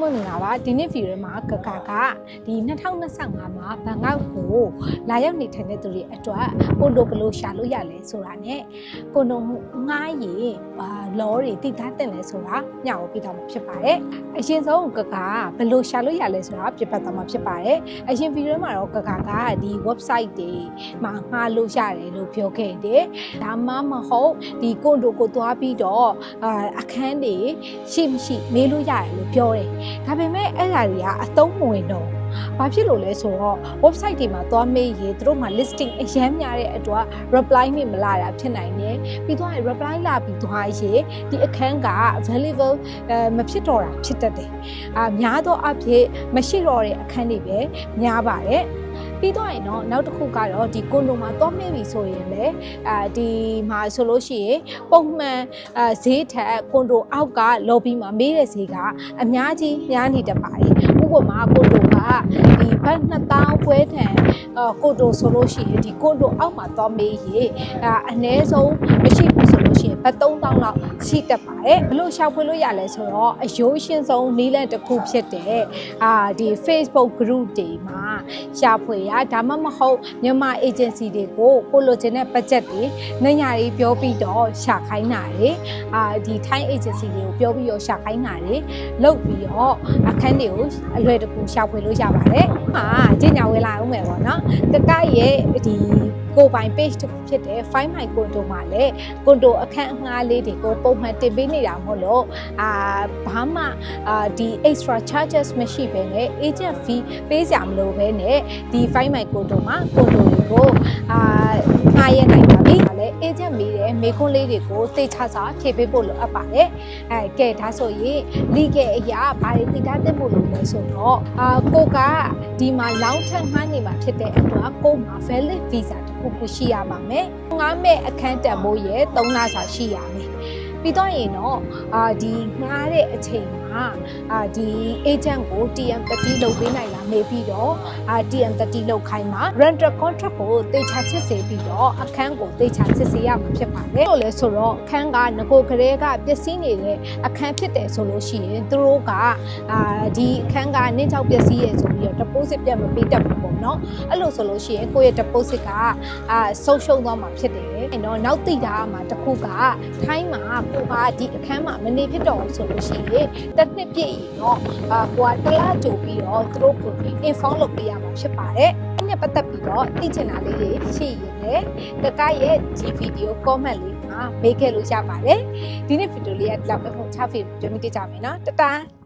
မင်္ဂလာပါဒီနေ့ဗီဒီယိုမှာကဒီ2025မှာဘန်ကောက်ကိုလာရောက်နေထိုင်တဲ့သူတွေအတွက်ကွန်ဒိုဘယ်လိုရှာလို့ရလဲဆိုတာနဲ့ကွန်ဒိုငှားရင်လောတွေတည်ထားတင်လဲဆိုတာညောင်းပြတော့မှာဖြစ်ပါတယ်အရင်ဆုံးဘယ်လိုရှာလို့ရလဲဆိုတာပြပတ်သွားမှာဖြစ်ပါတယ်အရင်ဗီဒီယိုမှာတော့ဒီ website တွေမှာငှားလို့ရတယ်လို့ပြောခဲ့တယ်ဒါမှမဟုတ်ဒီကွန်ဒိုကိုသွားပြီးတော့အခန်းတွေရှိမရှိမေးလို့ရတယ်လို့ပြောတယ်ဒါပေမဲ့အဲ့ဒါတွေကအသုံးမဝင်တော့ဘာဖြစ်လို့လဲဆိုတော့ website တွေမှာသွားမေးရင်သူတို့မှာ listing အရမ်းများတဲ့အတွက် reply နဲ့မလာတာဖြစ်နိုင်တယ်ပြီးတော့ reply လာပြီးသွားရင်ဒီအခန်းက available မဖြစ်တော့တာဖြစ်တတ်တယ်များသောအားဖြင့်မရှိတော့တဲ့အခန်းတွေပဲများပါတယ်ပြီးတော့ရင်တော့နောက်တစ်ခုကတော့ဒီကွန်ဒိုမှာသွားမေးပြီဆိုရင်လည်းဒီမှာဆိုလို့ရှိရင်ပုံမှန်ဈေးထက်ကွန်ဒိုအောက်က lobby မှာမေးတဲ့ဈေးကအများကြီးများနေတတ်ပါတယ်ဥပမာကွန်ဒိုကဒီဘတ်2000ခွဲထန်ကွန်ဒိုဆိုလို့ရှိရင်ဒီကွန်ဒိုအောက်မှာသွားမေးရင်အနည်းဆုံးမရှိဘူးဆိုလို့ရှိရင်ဘတ်3000လောက်ရှိတတ်ပါတယ်ဘလို့ရှောက်ဖွေးလို့ရလဲဆိုတော့အယိုးရှင်းဆုံးနည်းလမ်းတစ်ခုဖြစ်တဲ့ဒီ Facebook group တွေမှာရှာဖွေရဒါမှမဟုတ်မြန်မာ agency တွေကိုလိုချင်တဲ့ budget တွေနေညာတွေပြောပြီးတော့ရှာခိုင်းတာတွေဒီ Thai agency တွေကိုပြောပြီးတော့ရှာခိုင်းတာတွေလုပ်ပြီးတော့အခန်းတွေကိုအလွယ်တကူရှာဖွေလို့ရပါတယ်ကျညာဝဲလာအောင်မယ်ပေါ့နော်ရဲ့ဒီကိုပိုင် page တစ်ခုဖြစ်တဲ့ Find My Condo မှာလည်းကွန်ဒိုအခန်းအငှားလေးတွေကိုပုံမှန်တင်ပေးနေတာမဟုတ်လို့ဘာမှဒီ extra charges မရှိဘဲနဲ့ agent fee ပေးစရာမလိုဘဲနဲ့ဒီ Find My Condo မှာကွန်ဒိုတွေကိုငှားရနိုင်ပါပြီ။လည်း agent မေးတဲ့မေးခွန်းလေးတွေကိုသိချစွာဖြေပေးဖို့လိုအပ်ပါတယ်။ကဲဒါဆိုရင် legal အရာဘာတွေသိထားသင့်ဖို့လိုလဲဆိုတော့ကိုကဒီမှာ long term ငှားနေမှာဖြစ်တဲ့အတွက်ကိုမှာ valid visa ကိုရှိရပါမယ်။ငှားမဲ့အခန်းတန်ဖိုးရဲ့3လစာရှိရမယ်။ပြီးတော့ရင်တော့ဒီငှားတဲ့အချိန်မှာဒီ agent ကို TM30 လုပ်ပေးနိုင်လားမေးပြီးတော့TM30 လုပ်ခိုင်းမှာ rental contract ကိုတေချာစစ်ဆေးပြီးတော့အခန်းကိုတေချာစစ်ဆေးရမှာဖြစ်ပါတယ်။လို့လဲဆိုတော့အခန်းကငကိုကလေးကပျက်စီးနေတဲ့အခန်းဖြစ်တယ်ဆိုလို့ရှိရင်သူတို့ကဒီအခန်းကနင်းချောက်ပျက်စီးရဆိုပြီးတော့ deposit ပြတ်မပေးတတ်ဘူးပေါ့နော်။အဲ့လိုဆိုလို့ရှိရင်ကိုယ့်ရဲ့ deposit ကဆုံးရှုံးသွားမှာဖြစ်တယ်။နော်နောက်သိတာမှာတစ်ခုကထိုင်းမှာကိုကဒီအခန်းမှာမနေဖြစ်တော့ဘူးဆိုလို့ရှိရင်တစ်နှစ်ပြည့်ရင်တော့ကိုကတစ်လကြိုပြီးတော့သူတို့ကို inform လုပ်ပေးရမှာဖြစ်ပါတယ်။အဲ့နဲ့ပတ်သက်ပြီးတော့သိချင်တာလေးတွေရှိရင်လည်းရဲ့ဒီဗီဒီယို comment လေးမှာမေးခဲ့လို့ရပါတယ်။ဒီနေ့ဗီဒီယိုလေးကဒီလောက်ပဲဟုတ်ချဗီဒီယိုကြည့်ကြမယ်နော်တတား